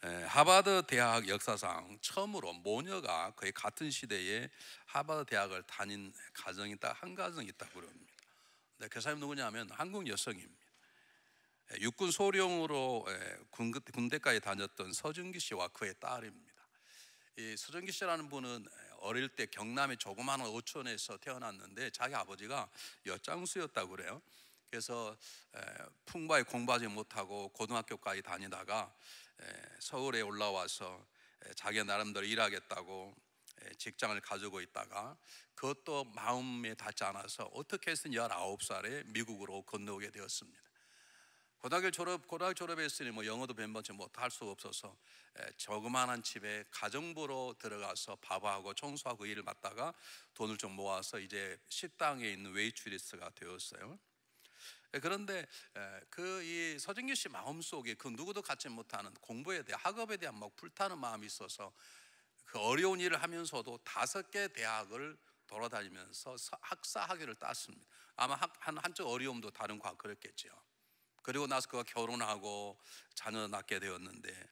하버드 대학 역사상 처음으로 모녀가 거의 같은 시대에 하버드 대학을 다닌 가정이 딱 한 가정 있다고 그럽니다. 근데 그 사람이 누구냐면 한국 여성입니다. 육군 소령으로 군대까지 다녔던 서준기 씨와 그의 딸입니다. 이 서준기 씨라는 분은 어릴 때 경남의 조그마한 어촌에서 태어났는데 자기 아버지가 엿장수였다고 그래요. 그래서 풍부하게 공부하지 못하고 고등학교까지 다니다가 서울에 올라와서 자기 나름대로 일하겠다고 직장을 가지고 있다가 그것도 마음에 닿지 않아서 어떻게 해서든 19살에 미국으로 건너오게 되었습니다. 고등학교 졸업했으니 뭐 영어도 ben번째 못할 수가 없어서 조그마한 집에 가정부로 들어가서 밥하고 청소하고 일을 맡다가 돈을 좀 모아서 이제 식당에 있는 웨이트리스가 되었어요. 그런데 그 이 서진규 씨 마음속에 그 누구도 갖지 못하는 공부에 대한, 학업에 대한 막 불타는 마음이 있어서 그 어려운 일을 하면서도 5개 대학을 돌아다니면서 학사 학위를 땄습니다. 아마 한쪽 어려움도 다른 과가 그랬겠죠. 그리고 나서 그가 결혼하고 자녀 낳게 되었는데,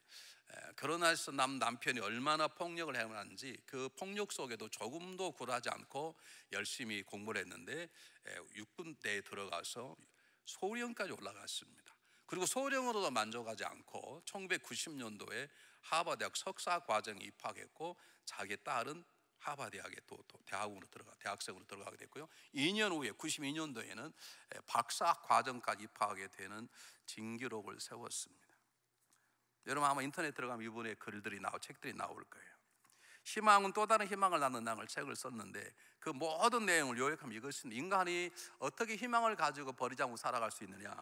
결혼해서 남편이 얼마나 폭력을 행하는지 그 폭력 속에도 조금도 굴하지 않고 열심히 공부를 했는데 육군대에 들어가서 소령까지 올라갔습니다. 그리고 소령으로도 만족하지 않고 1990년도에 하버드대학 석사과정에 입학했고 자기 딸은 하버드대학에 또 대학생으로 들어가게 됐고요. 2년 후에 92년도에는 박사과정까지 입학하게 되는 진기록을 세웠습니다. 여러분 아마 인터넷 들어가면 이분의 책들이 나올 거예요. 희망은 또 다른 희망을 낳는 낭을 책을 썼는데 그 모든 내용을 요약하면 이것은 인간이 어떻게 희망을 가지고 버리지 않고 살아갈 수 있느냐,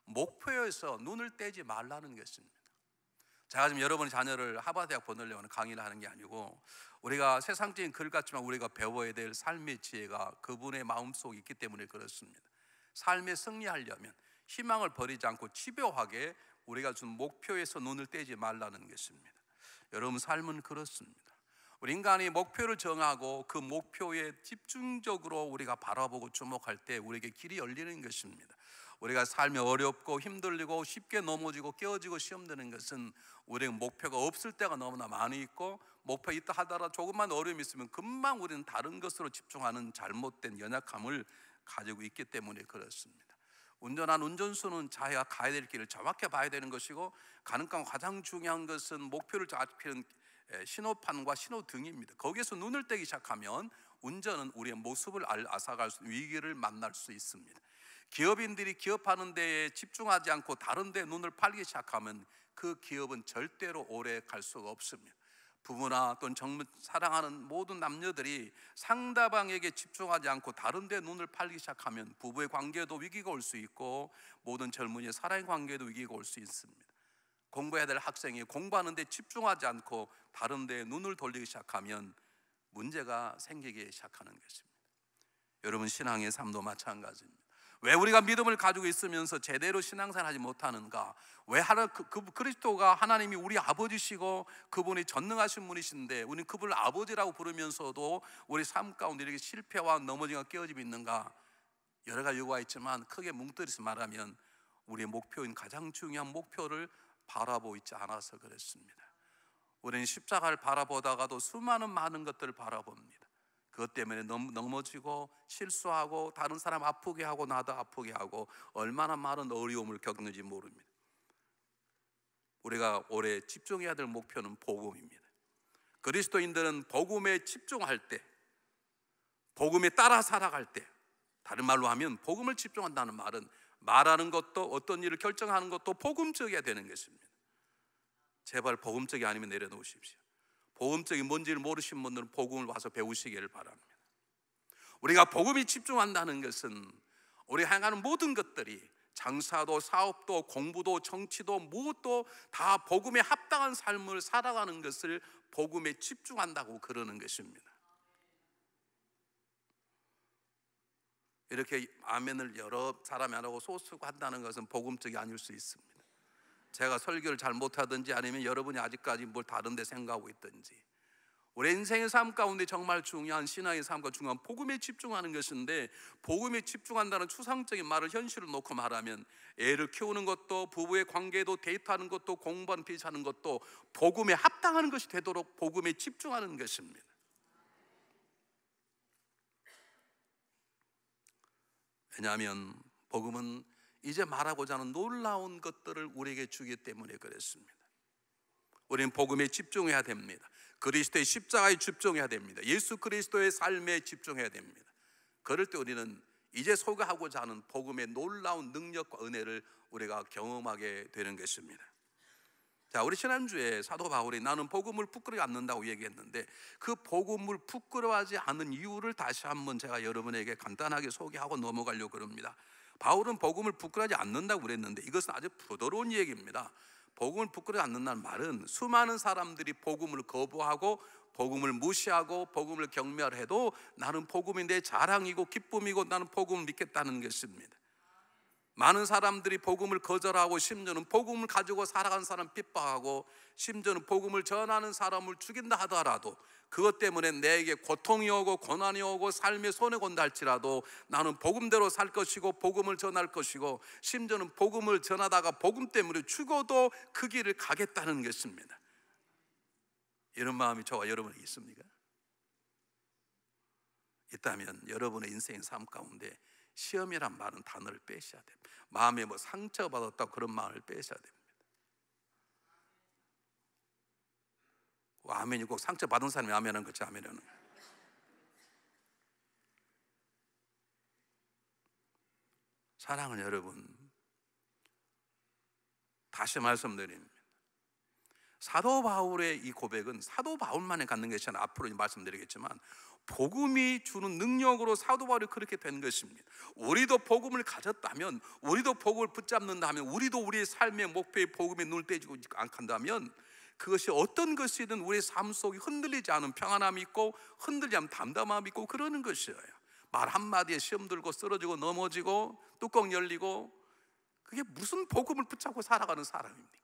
목표에서 눈을 떼지 말라는 것입니다. 제가 지금 여러분의 자녀를 하버드대학 보내려고 강의를 하는 게 아니고, 우리가 세상적인 글 같지만 우리가 배워야 될 삶의 지혜가 그분의 마음속에 있기 때문에 그렇습니다. 삶에 승리하려면 희망을 버리지 않고 집요하게 우리가 준 목표에서 눈을 떼지 말라는 것입니다. 여러분 삶은 그렇습니다. 우리 인간이 목표를 정하고 그 목표에 집중적으로 우리가 바라보고 주목할 때 우리에게 길이 열리는 것입니다. 우리가 삶이 어렵고 힘들고 쉽게 넘어지고 깨어지고 시험되는 것은 우리의 목표가 없을 때가 너무나 많이 있고, 목표 있다 하더라도 조금만 어려움이 있으면 금방 우리는 다른 것으로 집중하는 잘못된 연약함을 가지고 있기 때문에 그렇습니다. 운전한 운전수는 자기가 가야 될 길을 정확히 봐야 되는 것이고, 가는 간 가장 중요한 것은 목표를 잡히는 신호판과 신호등입니다. 거기에서 눈을 떼기 시작하면 운전은 우리의 모습을 앗아갈 수, 위기를 만날 수 있습니다. 기업인들이 기업하는 데에 집중하지 않고 다른 데에 눈을 팔기 시작하면 그 기업은 절대로 오래 갈 수가 없습니다. 부부나 또는 사랑하는 모든 남녀들이 상대방에게 집중하지 않고 다른 데 눈을 팔기 시작하면 부부의 관계에도 위기가 올 수 있고, 모든 젊은이의 사랑의 관계에도 위기가 올 수 있습니다. 공부해야 될 학생이 공부하는 데 집중하지 않고 다른 데에 눈을 돌리기 시작하면 문제가 생기기 시작하는 것입니다. 여러분 신앙의 삶도 마찬가지입니다. 왜 우리가 믿음을 가지고 있으면서 제대로 신앙생활 하지 못하는가? 왜 그리스도가 하나님이 우리 아버지시고 그분이 전능하신 분이신데 우리는 그분을 아버지라고 부르면서도 우리 삶 가운데 이렇게 실패와 넘어짐과 깨어짐이 있는가? 여러 가지 이유가 있지만 크게 뭉뚱그려서 말하면 우리의 목표인 가장 중요한 목표를 바라보고 있지 않아서 그렇습니다. 우리는 십자가를 바라보다가도 수많은 많은 것들을 바라봅니다. 그것 때문에 넘어지고 실수하고 다른 사람 아프게 하고 나도 아프게 하고 얼마나 많은 어려움을 겪는지 모릅니다. 우리가 올해 집중해야 될 목표는 복음입니다. 그리스도인들은 복음에 집중할 때, 복음에 따라 살아갈 때, 다른 말로 하면 복음을 집중한다는 말은 말하는 것도 어떤 일을 결정하는 것도 복음적이어야 되는 것입니다. 제발 복음적이 아니면 내려놓으십시오. 복음적이 뭔지를 모르신 분들은 복음을 와서 배우시기를 바랍니다. 우리가 복음에 집중한다는 것은 우리가 행하는 모든 것들이 장사도 사업도 공부도 정치도 무엇도 다 복음에 합당한 삶을 살아가는 것을 복음에 집중한다고 그러는 것입니다. 이렇게 아멘을 여러 사람이 안 하고 소수가 한다는 것은 복음적이 아닐 수 있습니다. 제가 설교를 잘 못하든지 아니면 여러분이 아직까지 뭘 다른 데 생각하고 있든지, 우리 인생의 삶 가운데 정말 중요한 신앙의 삶과 중요한 복음에 집중하는 것인데, 복음에 집중한다는 추상적인 말을 현실로 놓고 말하면 애를 키우는 것도, 부부의 관계도, 데이트하는 것도, 공부하는 비즈하는 것도 복음에 합당하는 것이 되도록 복음에 집중하는 것입니다. 왜냐하면 복음은 이제 말하고자 하는 놀라운 것들을 우리에게 주기 때문에 그렇습니다. 우리는 복음에 집중해야 됩니다. 그리스도의 십자가에 집중해야 됩니다. 예수 그리스도의 삶에 집중해야 됩니다. 그럴 때 우리는 이제 소개하고자 하는 복음의 놀라운 능력과 은혜를 우리가 경험하게 되는 것입니다. 자, 우리 지난주에 사도 바울이 나는 복음을 부끄러워하지 않는다고 얘기했는데, 그 복음을 부끄러워하지 않는 이유를 다시 한번 제가 여러분에게 간단하게 소개하고 넘어가려고 합니다. 바울은 복음을 부끄러워하지 않는다고 그랬는데 이것은 아주 부드러운 얘기입니다. 복음을 부끄러워하지 않는다는 말은 수많은 사람들이 복음을 거부하고 복음을 무시하고 복음을 경멸해도 나는 복음이 내 자랑이고 기쁨이고 나는 복음을 믿겠다는 것입니다. 많은 사람들이 복음을 거절하고 심지어는 복음을 가지고 살아가는 사람 핍박하고 심지어는 복음을 전하는 사람을 죽인다 하더라도, 그것 때문에 내게 고통이 오고 고난이 오고 삶에 손해가 온다 할지라도 나는 복음대로 살 것이고 복음을 전할 것이고 심지어는 복음을 전하다가 복음 때문에 죽어도 그 길을 가겠다는 것입니다. 이런 마음이 저와 여러분에게 있습니까? 있다면 여러분의 인생의 삶 가운데 시험이란 말은 단어를 빼셔야 됩니다. 마음에 뭐 상처받았다고 그런 마음을 빼셔야 됩니다. 아멘이 꼭 상처받은 사람이 아멘하는 거지. 아멘하는 거예요. 사랑하는 여러분, 다시 말씀드립니다. 사도 바울의 이 고백은 사도 바울만에 갖는 것이 아니라 앞으로 말씀드리겠지만 복음이 주는 능력으로 사도 바울이 그렇게 된 것입니다. 우리도 복음을 가졌다면, 우리도 복음을 붙잡는다면, 우리도 우리의 삶의 목표에 복음에 눈을 떼지고 않는다면 그것이 어떤 것이든 우리의 삶 속에 흔들리지 않은 평안함이 있고 흔들리지 않은 담담함이 있고 그러는 것이에요. 말 한마디에 시험 들고 쓰러지고 넘어지고 뚜껑 열리고, 그게 무슨 복음을 붙잡고 살아가는 사람입니까?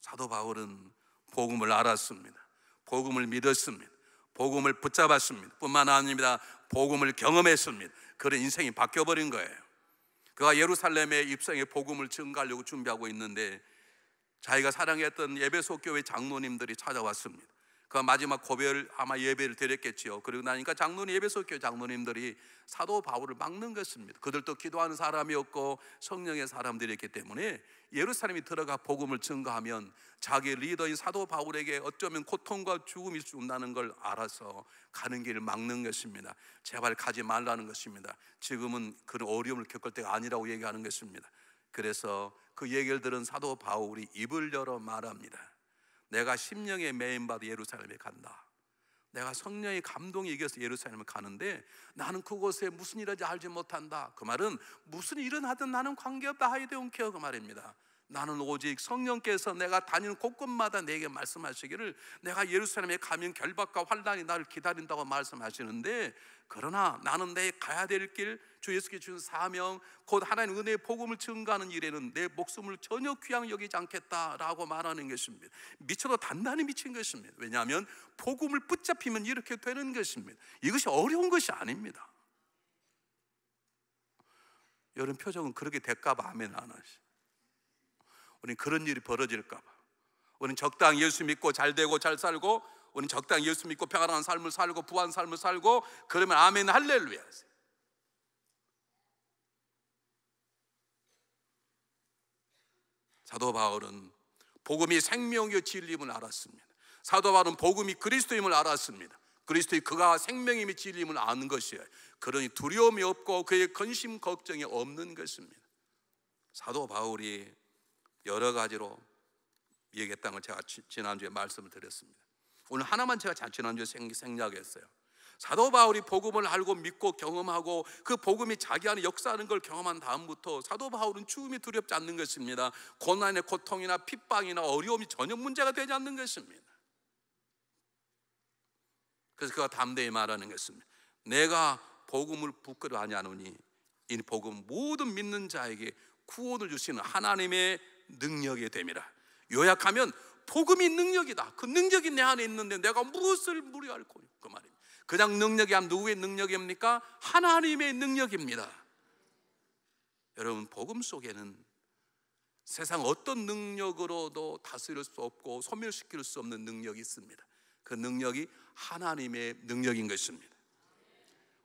사도 바울은 복음을 알았습니다. 복음을 믿었습니다. 복음을 붙잡았습니다. 뿐만 아닙니다. 복음을 경험했습니다. 그런 인생이 바뀌어버린 거예요. 그가 예루살렘에 입성해 복음을 증가하려고 준비하고 있는데 자기가 사랑했던 에베소 교회 장로님들이 찾아왔습니다. 그 마지막 고별 아마 예배를 드렸겠지요. 그리고 나니까 에베소 교회 장로님들이 사도 바울을 막는 것입니다. 그들도 기도하는 사람이었고 성령의 사람들이었기 때문에 예루살렘에 들어가 복음을 증거하면 자기 리더인 사도 바울에게 어쩌면 고통과 죽음이 준다는 걸 알아서 가는 길을 막는 것입니다. 제발 가지 말라는 것입니다. 지금은 그런 어려움을 겪을 때가 아니라고 얘기하는 것입니다. 그래서 그 얘기를 들은 사도 바울이 입을 열어 말합니다. 내가 심령에 매인받아 예루살렘에 간다. 내가 성령의 감동이 이겨서 예루살렘을 가는데 나는 그곳에 무슨 일인지 알지 못한다. 그 말은 무슨 일은 하든 나는 관계없다. I don't care 그 말입니다. 나는 오직 성령께서 내가 다니는 곳곳마다 내게 말씀하시기를 내가 예루살렘에 가면 결박과 환난이 나를 기다린다고 말씀하시는데, 그러나 나는 내 가야 될 길, 주 예수께서 주신 사명, 곧 하나님 은혜의 복음을 증거하는 일에는 내 목숨을 전혀 귀양 여기지 않겠다라고 말하는 것입니다. 미쳐도 단단히 미친 것입니다. 왜냐하면 복음을 붙잡히면 이렇게 되는 것입니다. 이것이 어려운 것이 아닙니다. 여러분 표정은 그렇게 될까 봐 아멘 안 하시. 우리는 그런 일이 벌어질까 봐. 우리는 적당히 예수 믿고 잘 되고 잘 살고, 우리는 적당히 예수 믿고 평안한 삶을 살고 부한 삶을 살고, 그러면 아멘 할렐루야 하세요. 사도 바울은 복음이 생명이요 진리임을 알았습니다. 사도 바울은 복음이 그리스도임을 알았습니다. 그리스도의 그가 생명임이 진리임을 아는 것이에요. 그러니 두려움이 없고 그의 근심 걱정이 없는 것입니다. 사도 바울이 여러 가지로 얘기했다는 걸 제가 지난주에 말씀을 드렸습니다. 오늘 하나만 제가 지난주에 생략했어요. 사도 바울이 복음을 알고 믿고 경험하고 그 복음이 자기 안에 역사하는 걸 경험한 다음부터 사도 바울은 죽음이 두렵지 않는 것입니다. 고난의 고통이나 핍박이나 어려움이 전혀 문제가 되지 않는 것입니다. 그래서 그가 담대히 말하는 것입니다. 내가 복음을 부끄러워하지 않으니 이 복음 모든 믿는 자에게 구원을 주시는 하나님의 능력이 됨이라. 요약하면 복음이 능력이다. 그 능력이 내 안에 있는데 내가 무엇을 무리할 거냐, 그 말입니다. 그냥 능력이 아니라 누구의 능력입니까? 하나님의 능력입니다. 여러분, 복음 속에는 세상 어떤 능력으로도 다스릴 수 없고 소멸시킬 수 없는 능력이 있습니다. 그 능력이 하나님의 능력인 것입니다.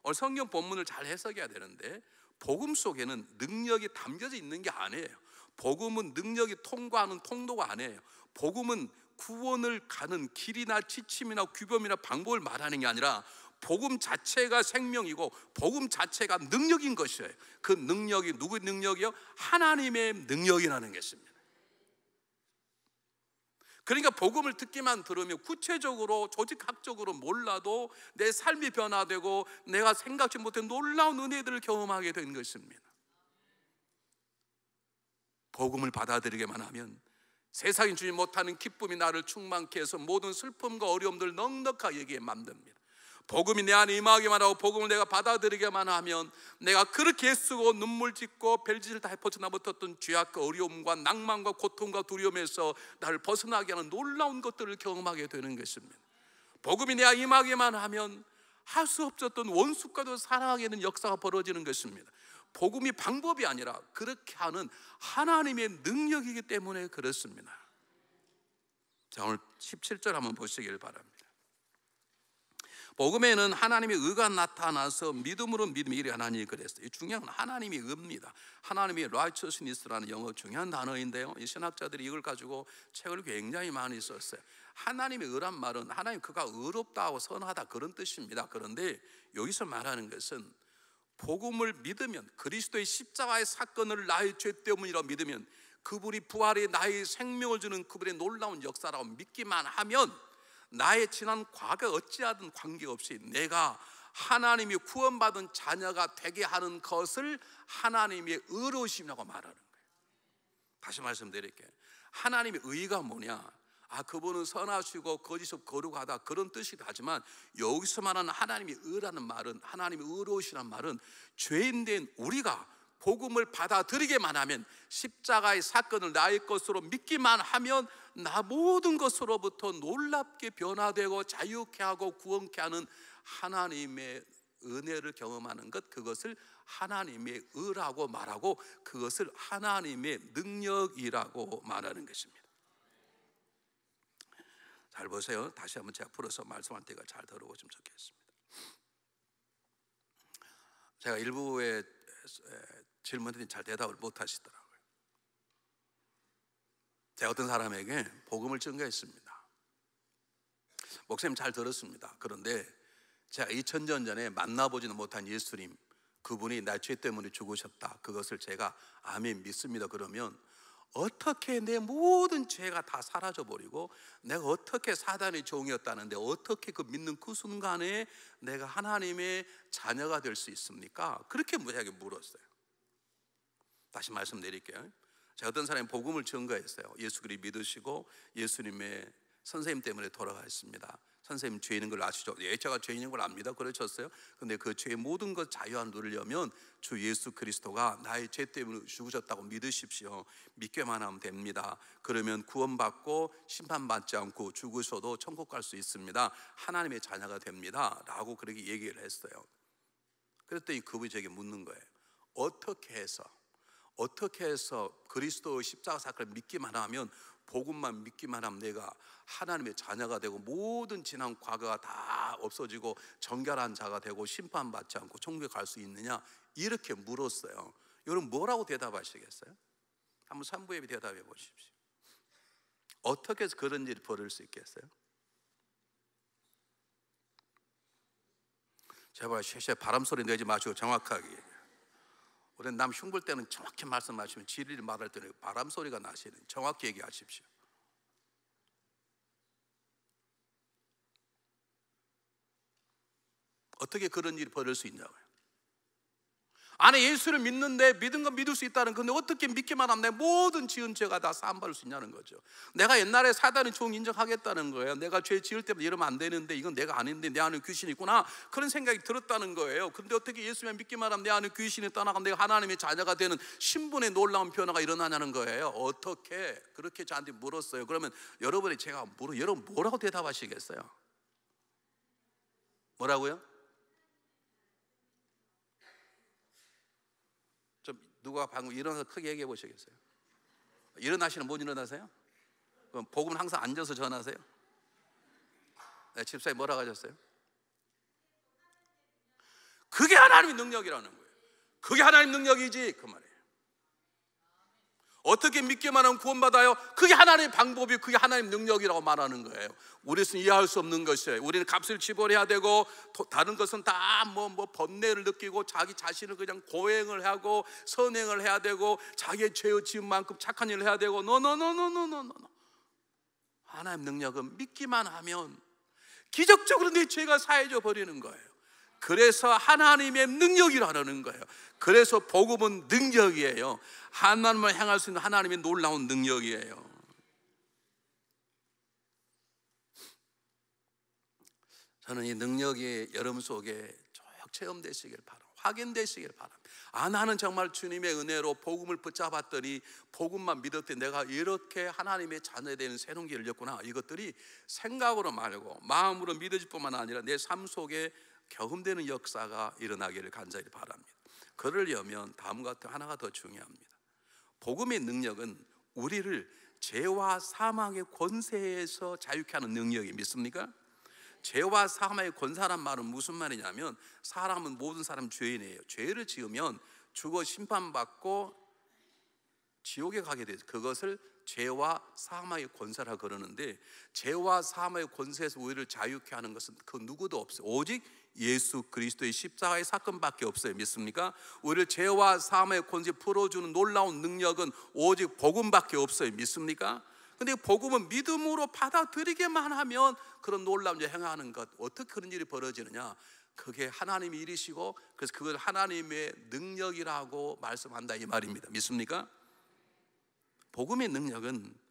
오늘 성경 본문을 잘 해석해야 되는데, 복음 속에는 능력이 담겨져 있는 게 아니에요. 복음은 능력이 통과하는 통로가 아니에요. 복음은 구원을 가는 길이나 지침이나 규범이나 방법을 말하는 게 아니라 복음 자체가 생명이고 복음 자체가 능력인 것이에요. 그 능력이 누구의 능력이요? 하나님의 능력이라는 것입니다. 그러니까 복음을 듣기만 들으면 구체적으로 조직학적으로 몰라도 내 삶이 변화되고 내가 생각지 못한 놀라운 은혜들을 경험하게 된 것입니다. 복음을 받아들이기만 하면 세상이 주지 못하는 기쁨이 나를 충만케 해서 모든 슬픔과 어려움들을 넉넉하게 여기에 만듭니다. 복음이 내 안에 임하기만 하고 복음을 내가 받아들이기만 하면 내가 그렇게 애쓰고 눈물 짓고 별짓을 다 헤퍼쳐나 못했던 죄악과 어려움과 낭만과 고통과 두려움에서 나를 벗어나게 하는 놀라운 것들을 경험하게 되는 것입니다. 복음이 내 안에 임하기만 하면 할 수 없었던 원수과도 사랑하게 되는 역사가 벌어지는 것입니다. 복음이 방법이 아니라 그렇게 하는 하나님의 능력이기 때문에 그렇습니다. 자, 오늘 17절 한번 보시길 바랍니다. 복음에는 하나님의 의가 나타나서 믿음으로 믿음이 일어나니 그랬어요. 중요한 건 하나님의 의입니다. 하나님의 righteousness라는 영어 중요한 단어인데요, 이 신학자들이 이걸 가지고 책을 굉장히 많이 썼어요. 하나님의 의란 말은 하나님 그가 의롭다고 선하다 그런 뜻입니다. 그런데 여기서 말하는 것은 복음을 믿으면, 그리스도의 십자가의 사건을 나의 죄 때문이라고 믿으면, 그분이 부활의 나의 생명을 주는 그분의 놀라운 역사라고 믿기만 하면 나의 지난 과거 어찌하든 관계없이 내가 하나님이 구원받은 자녀가 되게 하는 것을 하나님의 의로우심이라고 말하는 거예요. 다시 말씀드릴게요. 하나님의 의가 뭐냐? 그분은 선하시고 거짓없 거룩하다 그런 뜻이기도 하지만, 여기서 말하는 하나님의 의라는 말은, 하나님의 의로우시라는 말은 죄인된 우리가 복음을 받아들이기만 하면, 십자가의 사건을 나의 것으로 믿기만 하면 나 모든 것으로부터 놀랍게 변화되고 자유케 하고 구원케 하는 하나님의 은혜를 경험하는 것, 그것을 하나님의 의라고 말하고 그것을 하나님의 능력이라고 말하는 것입니다. 잘 보세요. 다시 한번 제가 풀어서 말씀할 때가 잘 들어보시면 좋겠습니다. 제가 일부의 질문들이 잘 대답을 못 하시더라고요. 제가 어떤 사람에게 복음을 증거했습니다. 목사님 잘 들었습니다. 그런데 제가 2000년 전에 만나보지는 못한 예수님, 그분이 나 죄 때문에 죽으셨다, 그것을 제가 아멘 믿습니다. 그러면 어떻게 내 모든 죄가 다 사라져버리고 내가 어떻게 사단의 종이었다는데 어떻게 그 믿는 그 순간에 내가 하나님의 자녀가 될 수 있습니까? 그렇게 무지하게 물었어요. 다시 말씀드릴게요. 제가 어떤 사람이 복음을 증거했어요. 예수 그리스도 믿으시고 예수님의 선생님 때문에 돌아가셨습니다. 선생님 죄 있는 걸 아시죠? 예, 제가 죄 있는 걸 압니다. 그러셨어요. 근데 그 죄의 모든 것 자유함을 누리려면 주 예수 그리스도가 나의 죄 때문에 죽으셨다고 믿으십시오. 믿기만 하면 됩니다. 그러면 구원받고 심판받지 않고 죽으셔도 천국 갈 수 있습니다. 하나님의 자녀가 됩니다 라고 그렇게 얘기를 했어요. 그랬더니 그분이 저에게 묻는 거예요. 어떻게 해서 그리스도의 십자가 사건을 믿기만 하면, 복음만 믿기만 하면 내가 하나님의 자녀가 되고 모든 지난 과거가 다 없어지고 정결한 자가 되고 심판받지 않고 천국에 갈 수 있느냐, 이렇게 물었어요. 여러분 뭐라고 대답하시겠어요? 한번 산부예비 대답해 보십시오. 어떻게 해서 그런 일이 벌어질 수 있겠어요? 제발 쉐쉐 바람소리 내지 마시고 정확하게 얘기해요. 우리는 남 흉볼 때는 정확히 말씀하시면, 진리를 말할 때는 바람소리가 나시는, 정확히 얘기하십시오. 어떻게 그런 일이 벌어질 수 있냐고요. 안에 예수를 믿는데 믿은 건 믿을 수 있다는, 근데 어떻게 믿기만 하면 내 모든 지은 죄가 다 사함받을 수 있냐는 거죠. 내가 옛날에 사단의 종 인정하겠다는 거예요. 내가 죄 지을 때마다 이러면 안 되는데 이건 내가 아닌데 내 안에 귀신이 있구나, 그런 생각이 들었다는 거예요. 그런데 어떻게 예수만 믿기만 하면 내 안에 귀신이 떠나가 내가 하나님의 자녀가 되는 신분의 놀라운 변화가 일어나냐는 거예요. 어떻게? 그렇게 저한테 물었어요. 그러면 여러분이 제가 여러분 뭐라고 대답하시겠어요? 뭐라고요? 좀 누가 방금 일어나서 크게 얘기해 보시겠어요? 일어나시는 못 일어나세요? 그럼 복음은 항상 앉아서 전하세요? 네, 집사님 뭐라고 하셨어요? 그게 하나님의 능력이라는 거예요. 그게 하나님 능력이지 그 말이에요. 어떻게 믿기만 하면 구원받아요? 그게 하나님의 방법이, 그게 하나님 능력이라고 말하는 거예요. 우리는 이해할 수 없는 것이에요. 우리는 값을 지불해야 되고 다른 것은 다 뭐 번뇌를 느끼고 자기 자신을 그냥 고행을 하고 선행을 해야 되고 자기의 죄의 지은 만큼 착한 일을 해야 되고 노노노노노노노. 하나님 능력은 믿기만 하면 기적적으로 내 죄가 사해져 버리는 거예요. 그래서 하나님의 능력이라는 거예요. 그래서 복음은 능력이에요. 하나님을 향할 수 있는 하나님의 놀라운 능력이에요. 저는 이 능력이 여러분 속에 쭉 체험되시길 바랍니다. 확인되시길 바랍니다. 나는 정말 주님의 은혜로 복음을 붙잡았더니 복음만 믿었더니 내가 이렇게 하나님의 자녀 되는 새로운 길을 였구나. 이것들이 생각으로 말고 마음으로 믿어질 뿐만 아니라 내 삶 속에 경험되는 역사가 일어나기를 간절히 바랍니다. 그러려면 다음과 같은 하나가 더 중요합니다. 복음의 능력은 우리를 죄와 사망의 권세에서 자유케 하는 능력이, 믿습니까? 죄와 사망의 권세란 말은 무슨 말이냐면, 사람은 모든 사람 죄인이에요. 죄를 지으면 죽어 심판받고 지옥에 가게 돼요. 그것을 죄와 사망의 권세라 그러는데, 죄와 사망의 권세에서 우리를 자유케 하는 것은 그 누구도 없어요. 오직 예수 그리스도의 십자가의 사건밖에 없어요. 믿습니까? 우리를 죄와 사망의 권세 풀어주는 놀라운 능력은 오직 복음밖에 없어요. 믿습니까? 근데 복음은 믿음으로 받아들이기만 하면 그런 놀라운 일을 행하는 것, 어떻게 그런 일이 벌어지느냐? 그게 하나님의 일이시고, 그래서 그걸 하나님의 능력이라고 말씀한다 이 말입니다. 믿습니까? 복음의 능력은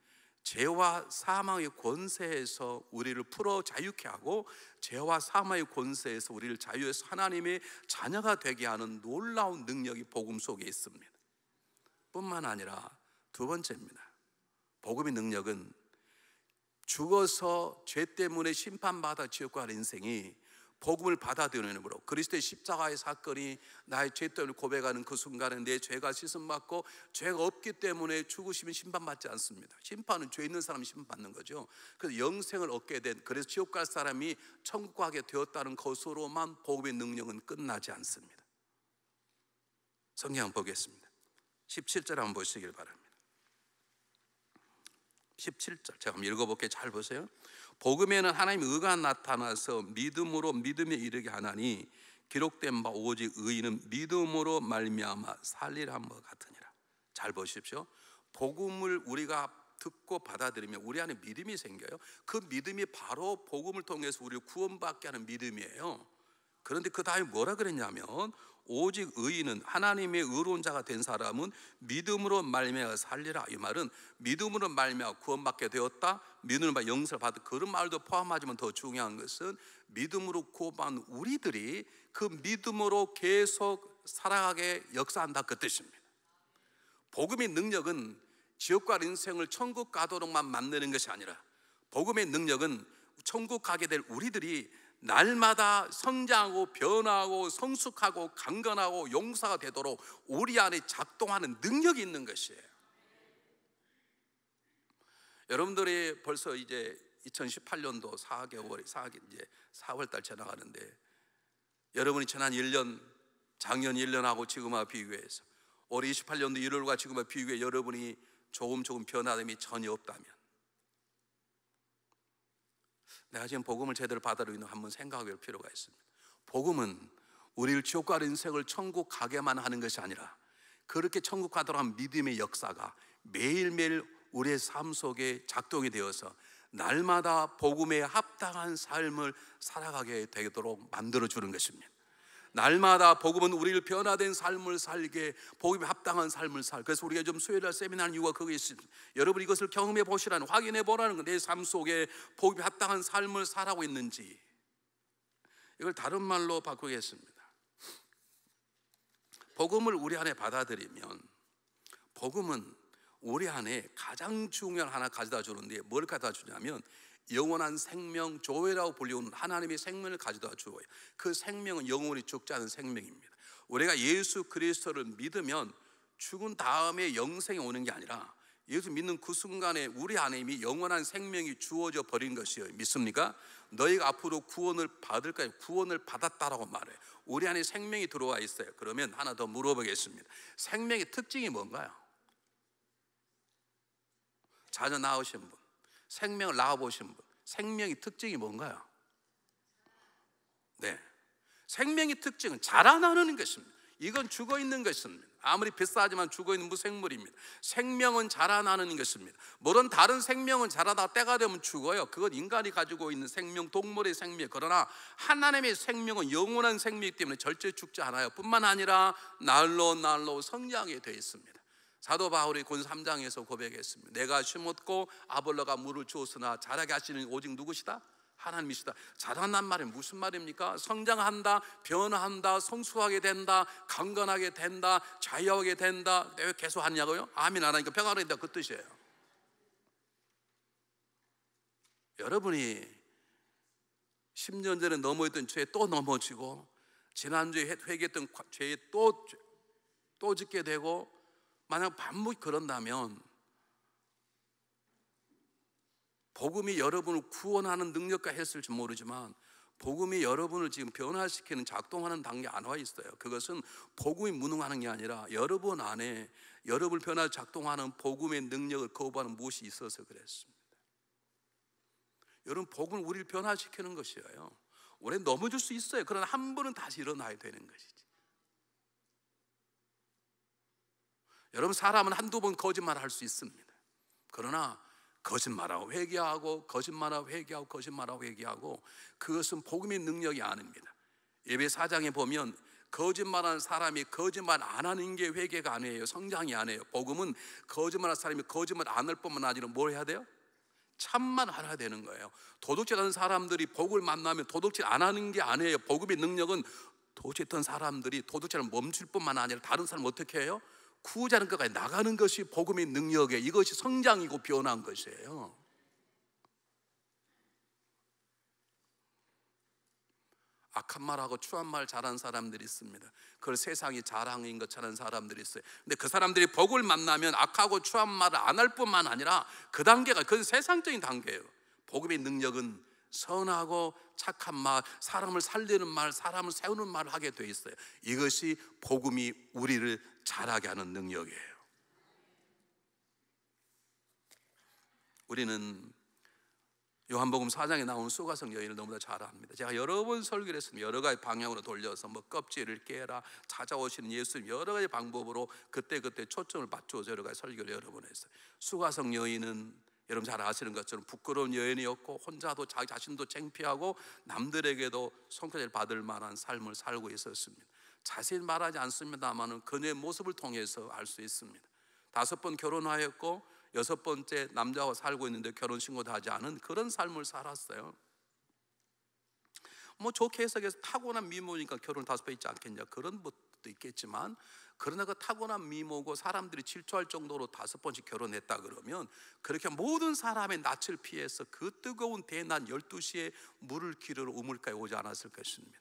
죄와 사망의 권세에서 우리를 풀어 자유케 하고, 죄와 사망의 권세에서 우리를 자유해서 하나님의 자녀가 되게 하는 놀라운 능력이 복음 속에 있습니다. 뿐만 아니라 두 번째입니다. 복음의 능력은 죽어서 죄 때문에 심판받아 지옥 가는 인생이 복음을 받아들이므로, 그리스도의 십자가의 사건이 나의 죄 때문에 고백하는 그 순간에 내 죄가 씻음받고, 죄가 없기 때문에 죽으시면 심판받지 않습니다. 심판은 죄 있는 사람이 심판받는 거죠. 그래서 영생을 얻게 된, 그래서 지옥 갈 사람이 천국 가게 되었다는 것으로만 복음의 능력은 끝나지 않습니다. 성경 보겠습니다. 17절 한번 보시길 바랍니다. 17절 제가 한번 읽어볼게요. 잘 보세요. 복음에는 하나님의 의가 나타나서 믿음으로 믿음에 이르게 하나니, 기록된 바 오직 의인은 믿음으로 말미암아 살리라 한 것 같으니라. 잘 보십시오. 복음을 우리가 듣고 받아들이면 우리 안에 믿음이 생겨요. 그 믿음이 바로 복음을 통해서 우리를 구원받게 하는 믿음이에요. 그런데 그 다음에 뭐라 그랬냐면, 오직 의인은, 하나님의 의로운 자가 된 사람은 믿음으로 말미암아 살리라. 이 말은 믿음으로 말미암아 구원받게 되었다, 믿음으로 영생을 받은, 그런 말도 포함하지만 더 중요한 것은 믿음으로 구원받은 우리들이 그 믿음으로 계속 살아가게 역사한다, 그 뜻입니다. 복음의 능력은 지옥 갈 인생을 천국 가도록만 만드는 것이 아니라, 복음의 능력은 천국 가게 될 우리들이 날마다 성장하고 변화하고 성숙하고 강건하고 용사가 되도록 우리 안에 작동하는 능력이 있는 것이에요. 여러분들이 벌써 이제 2018년도 4월달 지나가는데, 여러분이 지난 1년, 작년 1년하고 지금과 비교해서 올해 28년도 1월과 지금과 비교해 여러분이 조금 변화됨이 전혀 없다면, 내가 지금 복음을 제대로 받아들이는 한번 생각해 볼 필요가 있습니다. 복음은 우리를 지옥 가는 인생을 천국 가게만 하는 것이 아니라, 그렇게 천국 가도록 한 믿음의 역사가 매일매일 우리의 삶 속에 작동이 되어서 날마다 복음에 합당한 삶을 살아가게 되도록 만들어주는 것입니다. 날마다 복음은 우리를 변화된 삶을 살게, 복음에 합당한 삶을 살. 그래서 우리가 좀 수요일날 세미나하는 이유가 그게 있습니다. 여러분 이것을 경험해 보시라는, 확인해 보라는 거. 내 삶 속에 복음에 합당한 삶을 살아가고 있는지. 이걸 다른 말로 바꾸겠습니다. 복음을 우리 안에 받아들이면, 복음은 우리 안에 가장 중요한 하나 가져다 주는데, 뭘 가져다 주냐면 영원한 생명, 조회라고 불리우는 하나님의 생명을 가져다 주어요. 그 생명은 영원히 죽지 않은 생명입니다. 우리가 예수 그리스도를 믿으면 죽은 다음에 영생이 오는 게 아니라, 예수 믿는 그 순간에 우리 안에 이미 영원한 생명이 주어져 버린 것이에요. 믿습니까? 너희가 앞으로 구원을 받을까요? 구원을 받았다라고 말해요. 우리 안에 생명이 들어와 있어요. 그러면 하나 더 물어보겠습니다. 생명의 특징이 뭔가요? 자녀 낳으신 분, 생명을 낳아보신 분, 생명의 특징이 뭔가요? 네, 생명의 특징은 자라나는 것입니다. 이건 죽어있는 것입니다. 아무리 비싸지만 죽어있는 무생물입니다. 생명은 자라나는 것입니다. 물론 다른 생명은 자라다 때가 되면 죽어요. 그건 인간이 가지고 있는 생명, 동물의 생명. 그러나 하나님의 생명은 영원한 생명이기 때문에 절대 죽지 않아요. 뿐만 아니라 날로 성장하게 되어 있습니다. 사도 바울이 군 3장에서 고백했습니다. 내가 심었고 아볼로가 물을 주었으나 자라게 하시는 오직 누구시다? 하나님이시다. 자란단 말이 무슨 말입니까? 성장한다, 변화한다, 성숙하게 된다, 강건하게 된다, 자유하게 된다. 왜 계속 하냐고요? 아멘 안 하니까 평안하게 된다, 그 뜻이에요. 여러분이 10년 전에 넘어졌던 죄에 또 넘어지고, 지난주에 회개했던 죄에 또 짓게 되고, 만약 반복이 그런다면 복음이 여러분을 구원하는 능력과 했을지 모르지만, 복음이 여러분을 지금 변화시키는, 작동하는 단계에 안 와 있어요. 그것은 복음이 무능하는 게 아니라 여러분 안에 여러분을 변화 작동하는 복음의 능력을 거부하는 무엇이 있어서 그랬습니다. 여러분, 복음은 우리를 변화시키는 것이에요. 우리는 넘어질 수 있어요. 그러나 한 번은 다시 일어나야 되는 것이지. 여러분, 사람은 한두 번 거짓말할 수 있습니다. 그러나 거짓말하고 회개하고, 거짓말하고 회개하고, 거짓말하고 회개하고, 그것은 복음의 능력이 아닙니다. 예배 4장에 보면 거짓말하는 사람이 거짓말 안 하는 게 회개가 아니에요. 성장이 아니에요. 복음은 거짓말하는 사람이 거짓말 안 할 뿐만 아니라 뭘 해야 돼요? 참만 알아야 되는 거예요. 도둑질하는 사람들이 복을 만나면 도둑질 안 하는 게 아니에요. 복음의 능력은 도둑질했던 사람들이 도둑질을 멈출 뿐만 아니라 다른 사람 어떻게 해요? 구자는 것까지 나가는 것이 복음의 능력이에요. 이것이 성장이고 변화한 것이에요. 악한 말하고 추한 말 잘하는 사람들이 있습니다. 그걸 세상이 자랑인 것처럼 사람들이 있어요. 근데 그 사람들이 복을 만나면 악하고 추한 말을 안 할 뿐만 아니라 그 단계가, 그건 세상적인 단계예요. 복음의 능력은 선하고 착한 말, 사람을 살리는 말, 사람을 세우는 말을 하게 돼 있어요. 이것이 복음이 우리를 자라게 하는 능력이에요. 우리는 요한복음 4장에 나온 수가성 여인을 너무나 잘 압니다. 제가 여러 번 설교를 했습니다. 여러 가지 방향으로 돌려서 껍질을 깨라, 찾아오시는 예수님, 여러 가지 방법으로 그때 초점을 맞춰서 여러 가지 설교를 여러 번 했어요. 수가성 여인은 여러분 잘 아시는 것처럼 부끄러운 여인이었고, 혼자도 자기 자신도 창피하고 남들에게도 손가락을 받을 만한 삶을 살고 있었습니다. 자세히 말하지 않습니다만 그녀의 모습을 통해서 알 수 있습니다. 5번 결혼하였고 6번째 남자와 살고 있는데 결혼신고도 하지 않은 그런 삶을 살았어요. 뭐 좋게 해석해서 타고난 미모니까 결혼 5번 있지 않겠냐, 그런 것도 있겠지만, 그러나 그 타고난 미모고 사람들이 질투할 정도로 5번씩 결혼했다 그러면, 그렇게 모든 사람의 낯을 피해서 그 뜨거운 대낮 12시에 물을 기르러 우물가에 오지 않았을 것입니다.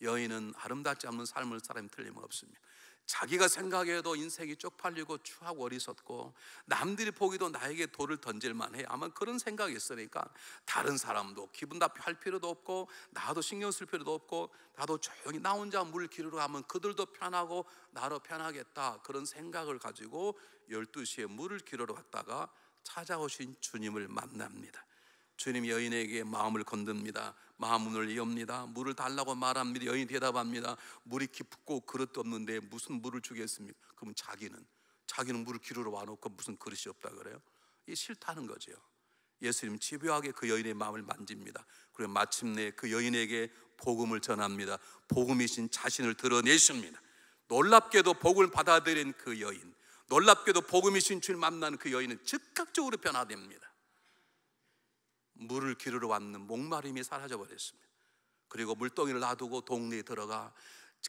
여인은 아름답지 않은 삶을 사람이 틀림없습니다. 자기가 생각해도 인생이 쪽팔리고 추하고 어리석고, 남들이 보기도 나에게 돌을 던질만 해. 아마 그런 생각이 있으니까 다른 사람도 기분 나쁘할 필요도 없고, 나도 신경 쓸 필요도 없고, 나도 조용히 나 혼자 물 기르러 가면 그들도 편하고 나도 편하겠다, 그런 생각을 가지고 12시에 물을 기르러 갔다가 찾아오신 주님을 만납니다. 주님 여인에게 마음을 건듭니다. 마음을 여옵니다. 물을 달라고 말합니다. 여인이 대답합니다. 물이 깊고 그릇도 없는데 무슨 물을 주겠습니까? 그러면 자기는 물을 기르러 와놓고 무슨 그릇이 없다 그래요? 이게 싫다는 거죠. 예수님 집요하게 그 여인의 마음을 만집니다. 그리고 마침내 그 여인에게 복음을 전합니다. 복음이신 자신을 드러내십니다. 놀랍게도 복음을 받아들인 그 여인, 놀랍게도 복음이신 주를 만난 그 여인은 즉각적으로 변화됩니다. 물을 기르러 왔는 목마름이 사라져버렸습니다. 그리고 물동이를 놔두고 동네에 들어가,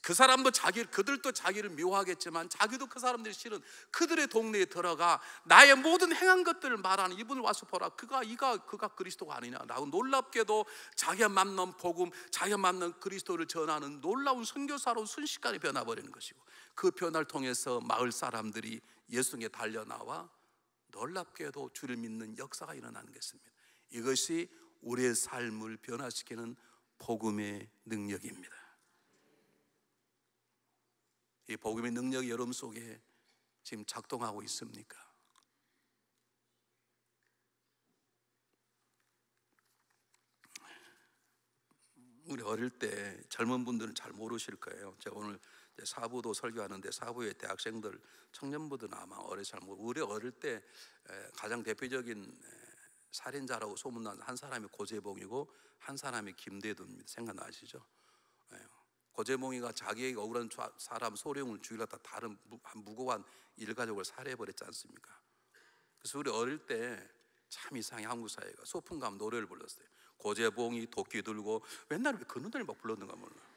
그 사람도 그들도 자기를 미워하겠지만 자기도 그 사람들이 싫은 그들의 동네에 들어가 나의 모든 행한 것들을 말하는, 이분을 와서 보라, 그가 그리스도가 아니냐라고 놀랍게도 자기가 만난 복음, 자기가 만난 그리스도를 전하는 놀라운 선교사로 순식간에 변화버리는 것이고, 그 변화를 통해서 마을 사람들이 예수님께 달려나와 놀랍게도 주를 믿는 역사가 일어나는 것입니다. 이것이 우리의 삶을 변화시키는 복음의 능력입니다. 이 복음의 능력이 여러분 속에 지금 작동하고 있습니까? 우리 어릴 때 젊은 분들은 잘 모르실 거예요. 제가 오늘 사부도 설교하는데 사부의 대학생들, 청년부들은 아마 잘 모르고, 우리 어릴 때 가장 대표적인 살인자라고 소문난 한 사람이 고재봉이고 한 사람이 김대두입니다. 생각나시죠? 고재봉이가 자기에게 억울한 사람 소룡을 죽이려다 다른 무고한 일가족을 살해해버렸지 않습니까? 그래서 우리 어릴 때 참 이상해. 한국 사회가 소풍 가면 노래를 불렀어요. 고재봉이 도끼 들고, 맨날 왜 그 노래를 막 불렀는가 몰라요.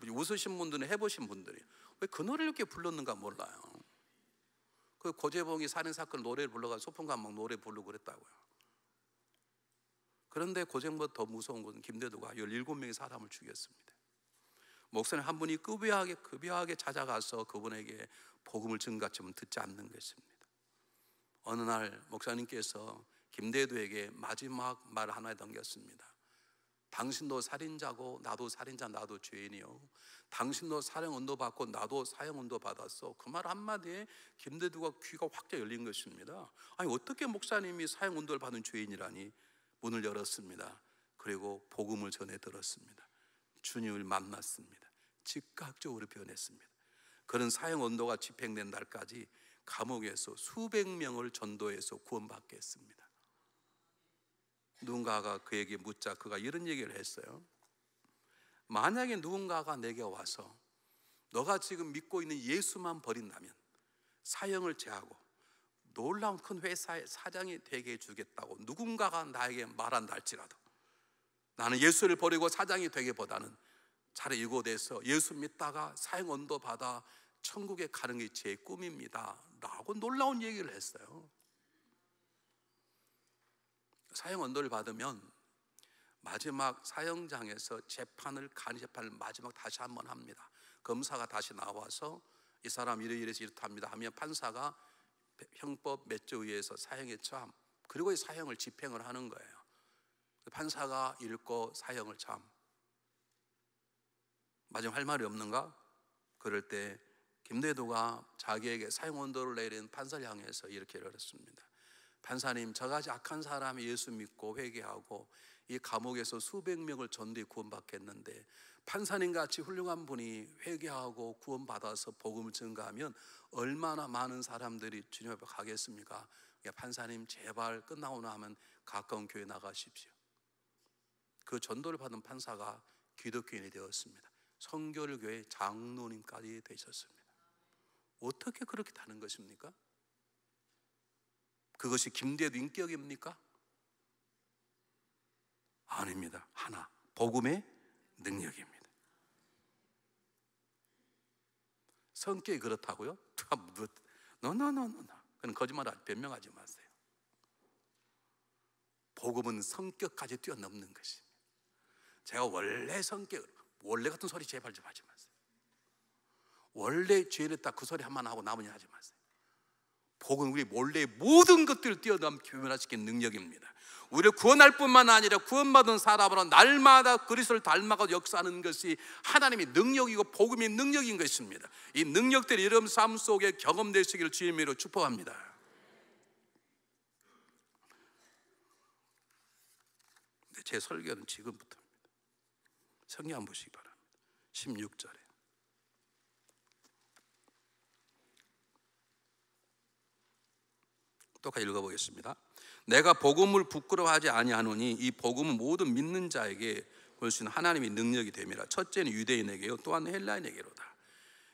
웃으신 분들은 해보신 분들이 왜 그 노래를 이렇게 불렀는가 몰라요. 그 고재봉이 살인사건 노래를 불러가지고 소풍 가면 막 노래 부르고 그랬다고요. 그런데 고재봉보다 더 무서운 것은 김대두가 17명의 사람을 죽였습니다. 목사님 한 분이 급여하게 찾아가서 그분에게 복음을 증거했지만 듣지 않는 것입니다. 어느 날 목사님께서 김대두에게 마지막 말 하나 던졌습니다. 당신도 살인자고 나도 살인자, 나도 죄인이요. 당신도 사형 언도 받고 나도 사형 언도 받았어. 그 말 한마디에 김대두가 귀가 확 열린 것입니다. 아니 어떻게 목사님이 사형 언도를 받은 죄인이라니. 문을 열었습니다. 그리고 복음을 전해 들었습니다. 주님을 만났습니다. 즉각적으로 변했습니다. 그런 사형 언도가 집행된 날까지 감옥에서 수백 명을 전도해서 구원받게 했습니다. 누군가가 그에게 묻자 그가 이런 얘기를 했어요. 만약에 누군가가 내게 와서 너가 지금 믿고 있는 예수만 버린다면 사형을 제하고 놀라운 큰 회사의 사장이 되게 해주겠다고 누군가가 나에게 말한다 할지라도 나는 예수를 버리고 사장이 되기보다는 차라리 이곳에서 예수 믿다가 사형 언도 받아 천국에 가는 게 제 꿈입니다 라고 놀라운 얘기를 했어요. 사형 언도를 받으면 마지막 사형장에서 간이 재판을 마지막 다시 한번 합니다. 검사가 다시 나와서 이 사람 이래서 이렇답니다 하면 판사가 형법 몇 조에 의해서 사형에 처함, 그리고 이 사형을 집행을 하는 거예요. 판사가 읽고 사형을 참 마지막 할 말이 없는가? 그럴 때 김대두가 자기에게 사형 언도를 내린 판사를 향해서 이렇게 말했습니다. 판사님, 저같이 악한 사람이 예수 믿고 회개하고 이 감옥에서 수백 명을 전도해 구원받겠는데 판사님같이 훌륭한 분이 회개하고 구원받아서 복음을 증거하면 얼마나 많은 사람들이 주님 앞에 가겠습니까? 판사님 제발 끝나고 나면 가까운 교회 나가십시오. 그 전도를 받은 판사가 기독교인이 되었습니다. 성결 교회 장로님까지 되셨습니다. 어떻게 그렇게 다는 것입니까? 그것이 김대두 인격입니까? 아닙니다. 하나, 복음의 능력입니다. 성격이 그렇다고요? 노노노노. 그건 거짓말 변명하지 마세요. 복음은 성격까지 뛰어넘는 것입니다. 제가 원래 같은 소리 제발 좀 하지 마세요. 원래 죄를 그 소리 한번 하고 나머지 하지 마세요. 복은 우리 원래 모든 것들을 뛰어넘게 변화시키는 능력입니다. 우리를 구원할 뿐만 아니라 구원받은 사람으로 날마다 그리스도를 닮아가 역사하는 것이 하나님의 능력이고 복음의 능력인 것입니다. 이 능력들이 여러분 삶 속에 경험되시기를 주의 이름으로 축복합니다. 제 설교는 지금부터입니다. 성경 한번 보시기 바랍니다. 16절에 똑같이 읽어보겠습니다. 내가 복음을 부끄러워하지 아니하노니 이 복음은 모든 믿는 자에게 볼 수 있는 하나님의 능력이 됨이라. 첫째는 유대인에게요 또한 헬라인에게로다.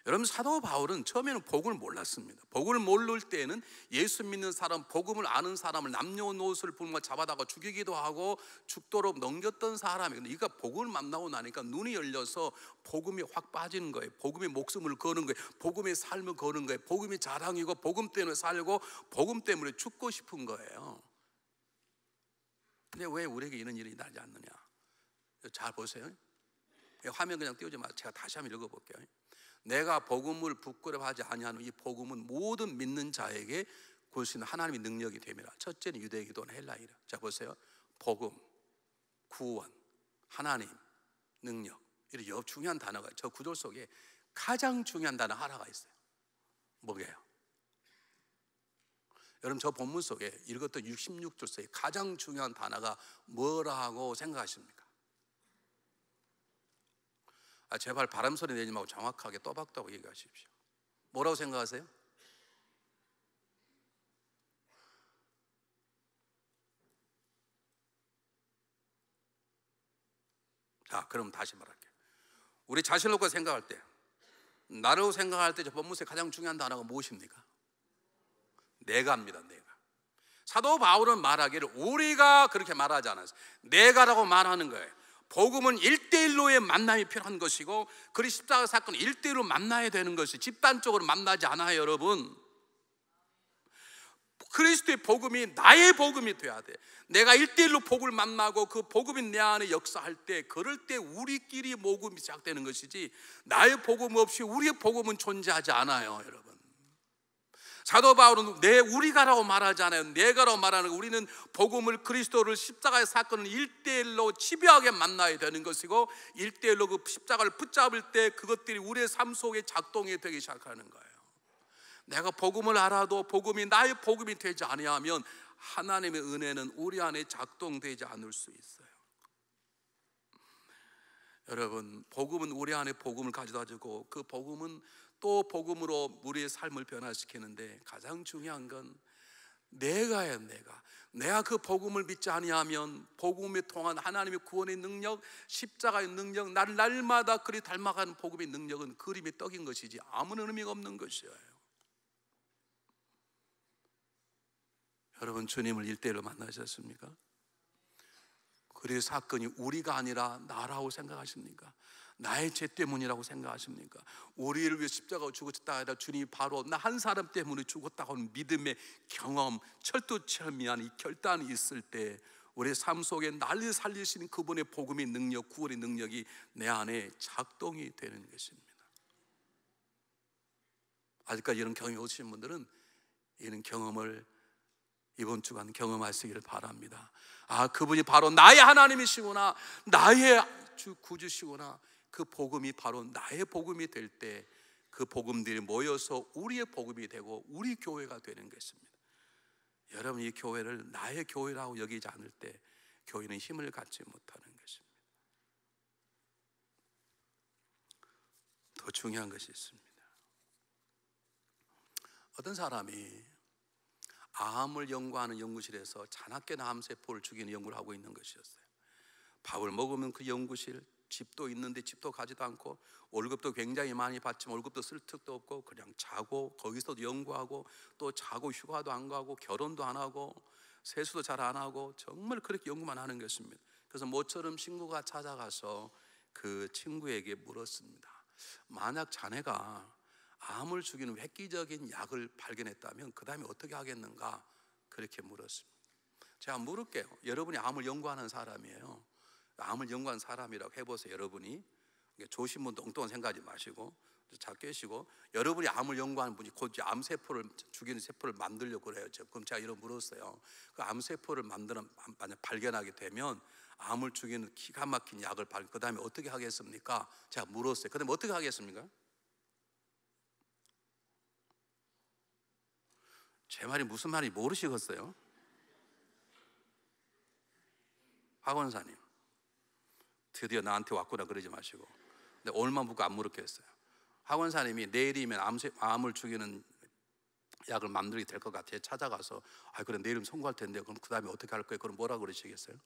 여러분, 사도 바울은 처음에는 복음을 몰랐습니다. 복음을 모를 때에는 예수 믿는 사람, 복음을 아는 사람을 남녀노소를 불러 잡아다가 죽이기도 하고 죽도록 넘겼던 사람이에요. 그러니까 복음을 만나고 나니까 눈이 열려서 복음이 확 빠지는 거예요. 복음의 목숨을 거는 거예요. 복음의 삶을 거는 거예요. 복음이 자랑이고 복음 때문에 살고 복음 때문에 죽고 싶은 거예요. 근데 왜 우리에게 이런 일이 나지 않느냐? 잘 보세요. 화면 그냥 띄우지 마세요. 제가 다시 한번 읽어볼게요. 내가 복음을 부끄러워하지 아니하는 이 복음은 모든 믿는 자에게 볼 수 있는 하나님의 능력이 됨이라. 첫째는 유대인이고 또한 헬라인이라. 자 보세요. 복음, 구원, 하나님, 능력, 이런 중요한 단어가 저 구절 속에 가장 중요한 단어 하나가 있어요. 뭐게요? 여러분, 저 본문 속에 읽었던 66절 속에 가장 중요한 단어가 뭐라고 생각하십니까? 제발 바람 소리 내지 말고 정확하게 또박또박 얘기하십시오. 뭐라고 생각하세요? 자, 그럼 다시 말할게요. 우리 자신을 놓고 생각할 때, 나를 생각할 때 저 본문 속에 가장 중요한 단어가 무엇입니까? 내가입니다. 내가. 사도 바울은 말하기를 우리가 그렇게 말하지 않았어요. 내가라고 말하는 거예요. 복음은 1대1로의 만남이 필요한 것이고, 그리 십자가 사건은 1대1로 만나야 되는 것이 집단적으로 만나지 않아요. 여러분, 그리스도의 복음이 나의 복음이 돼야 돼. 내가 1대1로 복음을 만나고 그 복음이 내 안에 역사할 때, 그럴 때 우리끼리 모금이 시작되는 것이지, 나의 복음 없이 우리의 복음은 존재하지 않아요. 여러분, 사도 바울은 우리가라고 말하지 않아요. 내가라고 말하는 거. 우리는 복음을, 그리스도를, 십자가의 사건을 1대1로 집요하게 만나야 되는 것이고, 1대1로 그 십자가를 붙잡을 때 그것들이 우리의 삶 속에 작동이 되기 시작하는 거예요. 내가 복음을 알아도 복음이 나의 복음이 되지 아니하면 하나님의 은혜는 우리 안에 작동되지 않을 수 있어요. 여러분, 복음은 우리 안에 복음을 가져다 주고, 그 복음은 또 복음으로 우리의 삶을 변화시키는데, 가장 중요한 건 내가예요. 내가 그 복음을 믿지 아니하면 복음에 통한 하나님의 구원의 능력, 십자가의 능력, 나를 날마다 그리 닮아가는 복음의 능력은 그림의 떡인 것이지 아무런 의미가 없는 것이에요. 여러분, 주님을 1대1로 만나셨습니까? 그리고 사건이 우리가 아니라 나라고 생각하십니까? 나의 죄 때문이라고 생각하십니까? 우리를 위해 십자가로 죽었다 하다 주님이 바로 나 한 사람 때문에 죽었다고 하는 믿음의 경험, 철두철미한 이 결단이 있을 때, 우리의 삶 속에 나를 살리시는 그분의 복음의 능력, 구원의 능력이 내 안에 작동이 되는 것입니다. 아직까지 이런 경험이 없으신 분들은 이런 경험을 이번 주간 경험하시기를 바랍니다. 그분이 바로 나의 하나님이시구나, 나의 구주시구나. 그 복음이 바로 나의 복음이 될 때, 그 복음들이 모여서 우리의 복음이 되고 우리 교회가 되는 것입니다. 여러분, 이 교회를 나의 교회라고 여기지 않을 때 교회는 힘을 갖지 못하는 것입니다. 더 중요한 것이 있습니다. 어떤 사람이 암을 연구하는 연구실에서 자나깨나 암세포를 죽이는 연구를 하고 있는 것이었어요. 밥을 먹으면 그 연구실, 집도 있는데 집도 가지도 않고, 월급도 굉장히 많이 받지만 월급도 쓸 틈도 없고, 그냥 자고 거기서도 연구하고, 또 자고 휴가도 안 가고 결혼도 안 하고 세수도 잘 안 하고 정말 그렇게 연구만 하는 것입니다. 그래서 모처럼 친구가 찾아가서 그 친구에게 물었습니다. 만약 자네가 암을 죽이는 획기적인 약을 발견했다면 그 다음에 어떻게 하겠는가, 그렇게 물었습니다. 제가 물을게요. 여러분이 암을 연구하는 사람이에요. 암을 연구한 사람이라고 해보세요. 여러분이 조신분 엉뚱한 생각하지 마시고 잘 깨시고, 여러분이 암을 연구하는 분이 곧 암세포를 죽이는 세포를 만들려고 그래요. 그럼 제가 이런 물었어요. 그 암세포를 만약 발견하게 되면 암을 죽이는 기가 막힌 약을 발견, 그 다음에 어떻게 하겠습니까? 제가 물었어요. 그 다음에 어떻게 하겠습니까? 제 말이 무슨 말인지 모르시겠어요? 학원사님, 드디어 나한테 왔구나 그러지 마시고, 근데 오늘만 묻고 안 물었겠어요. 학원사님이 내일이면 암을 죽이는 약을 만들게 될 것 같아요. 찾아가서 그래 내일은 송구할 텐데 그럼 그 다음에 어떻게 할 거예요? 그럼 뭐라 그러시겠어요?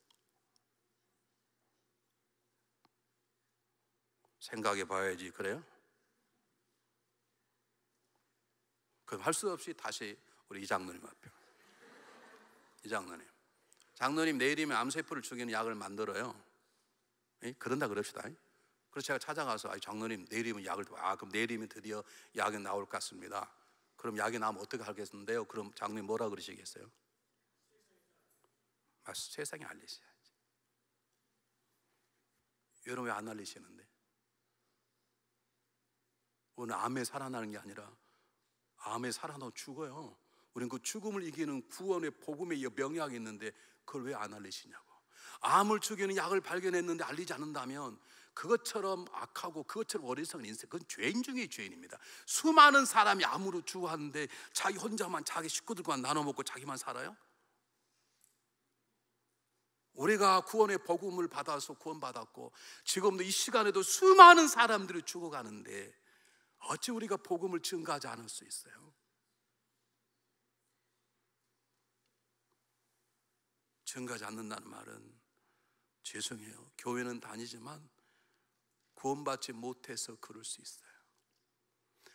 생각해 봐야지. 그래요? 그럼 할 수 없이 다시 우리 이장로님 앞에, 이장로님, 장로님 내일이면 암세포를 죽이는 약을 만들어요. 그런다 그럽시다. 그래서 제가 찾아가서 장로님 내일이면 약을 그럼 내일이면 드디어 약이 나올 것 같습니다. 그럼 약이 나오면 어떻게 하겠는데요? 그럼 장로님 뭐라 그러시겠어요? 세상에 알리셔야지. 여러분 왜 안 알리시는데? 오늘 암에 살아나는 게 아니라 암에 살아나면 죽어요. 우리는 그 죽음을 이기는 구원의 복음의 명약이 있는데 그걸 왜 안 알리시냐고. 암을 죽이는 약을 발견했는데 알리지 않는다면 그것처럼 악하고 그것처럼 어리석은 인생, 그건 죄인 중에 죄인입니다. 수많은 사람이 암으로 죽었는데 자기 혼자만 자기 식구들과 나눠 먹고 자기만 살아요? 우리가 구원의 복음을 받아서 구원받았고 지금도 이 시간에도 수많은 사람들이 죽어가는데 어찌 우리가 복음을 증거하지 않을 수 있어요? 증거하지 않는다는 말은 죄송해요, 교회는 다니지만 구원받지 못해서 그럴 수 있어요.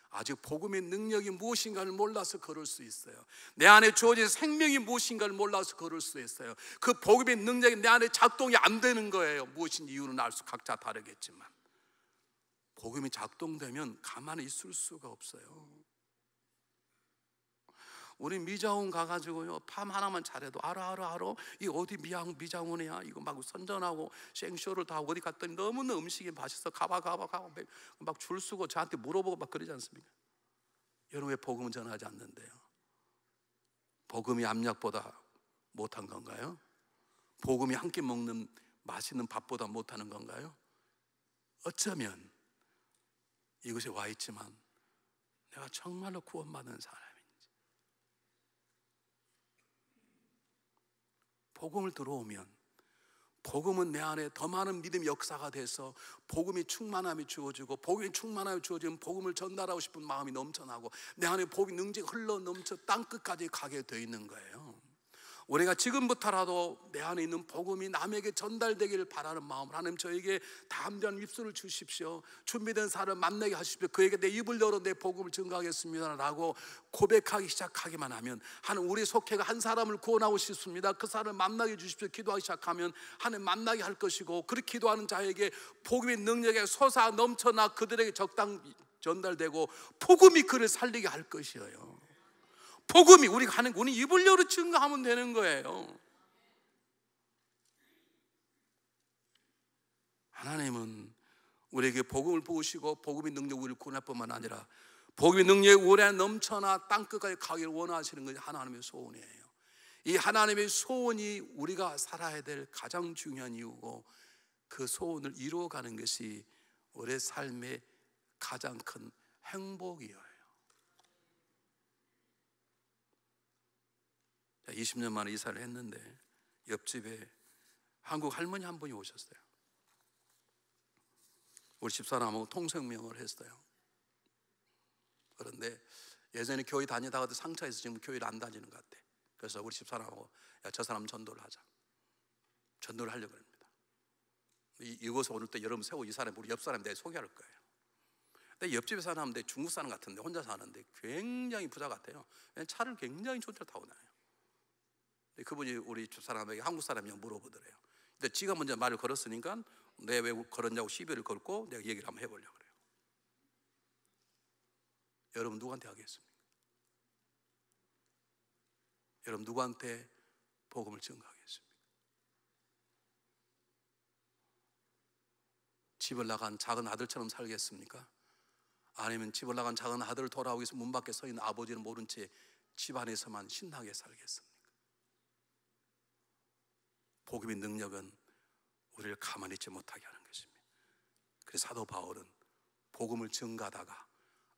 아직 복음의 능력이 무엇인가를 몰라서 그럴 수 있어요. 내 안에 주어진 생명이 무엇인가를 몰라서 그럴 수 있어요. 그 복음의 능력이 내 안에 작동이 안 되는 거예요. 무엇인 이유는 각자 다르겠지만 복음이 작동되면 가만히 있을 수가 없어요. 우리 미자원 가가지고요, 팜 하나만 잘해도 알아 이 어디 미자원이야 이거 막 선전하고 생쇼를 다 어디 갔더니 너무나 음식이 맛있어 가봐 막 줄 서고 저한테 물어보고 막 그러지 않습니까? 여러분 왜 복음은 전하지 않는데요? 복음이 암약보다 못한 건가요? 복음이 한 끼 먹는 맛있는 밥보다 못하는 건가요? 어쩌면 이곳에 와 있지만 내가 정말로 구원받는 사람인지, 복음을 들어오면 복음은 내 안에 더 많은 믿음의 역사가 돼서 복음이 충만함이 주어지고 복음이 충만함이 주어지면 복음을 전달하고 싶은 마음이 넘쳐나고 내 안에 복음의 능력이 흘러 넘쳐 땅끝까지 가게 되어 있는 거예요. 우리가 지금부터라도 내 안에 있는 복음이 남에게 전달되기를 바라는 마음으로 하나님 저에게 담대한 입술을 주십시오. 준비된 사람을 만나게 하십시오. 그에게 내 입을 열어 내 복음을 증거하겠습니다 라고 고백하기 시작하기만 하면 하나님 우리 속회가 한 사람을 구원하고 싶습니다. 그 사람을 만나게 해주십시오. 기도하기 시작하면 하나님 만나게 할 것이고 그렇게 기도하는 자에게 복음의 능력에 솟아 넘쳐나 그들에게 적당 전달되고 복음이 그를 살리게 할 것이에요. 복음이 우리가 하는 거, 우리 입을 열어 증거하면 되는 거예요. 하나님은 우리에게 복음을 부으시고 복음의 능력 우리를 구원할 뿐만 아니라 복음의 능력이 우리 안에 넘쳐나 땅끝까지 가기를 원하시는 것이 하나님의 소원이에요. 이 하나님의 소원이 우리가 살아야 될 가장 중요한 이유고 그 소원을 이루어가는 것이 우리의 삶의 가장 큰 행복이에요. 20년 만에 이사를 했는데 옆집에 한국 할머니 한 분이 오셨어요. 우리 집사람하고 통성명을 했어요. 그런데 예전에 교회 다니다가도 상처해서 지금 교회를 안 다니는 것 같아. 그래서 우리 집사람하고 저 사람 전도를 하자. 전도를 하려고 합니다. 이곳에 오늘 때 여러분 세우고 이 사람 우리 옆 사람 내가 소개할 거예요. 근데 옆집에 사는데 중국 사람 같은데 혼자 사는데 굉장히 부자 같아요. 차를 굉장히 좋은 차를 타고 다녀요. 그분이 우리 집사람에게 한국 사람이냐고 물어보더래요. 근데 지가 먼저 말을 걸었으니까 내 왜 걸었냐고 시비를 걸고 내가 얘기를 한번 해보려고 그래요. 여러분 누구한테 하겠습니까? 여러분 누구한테 복음을 증거하겠습니까? 집을 나간 작은 아들처럼 살겠습니까? 아니면 집을 나간 작은 아들을 돌아오기 위해서 문 밖에 서 있는 아버지는 모른 채 집 안에서만 신나게 살겠습니까? 복음의 능력은 우리를 가만히 있지 못하게 하는 것입니다. 그래서 사도 바울은 복음을 증가하다가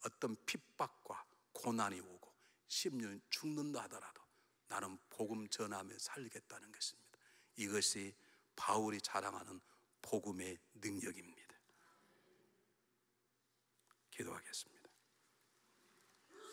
어떤 핍박과 고난이 오고 심령 죽는다 하더라도 나는 복음 전하며 살겠다는 것입니다. 이것이 바울이 자랑하는 복음의 능력입니다. 기도하겠습니다.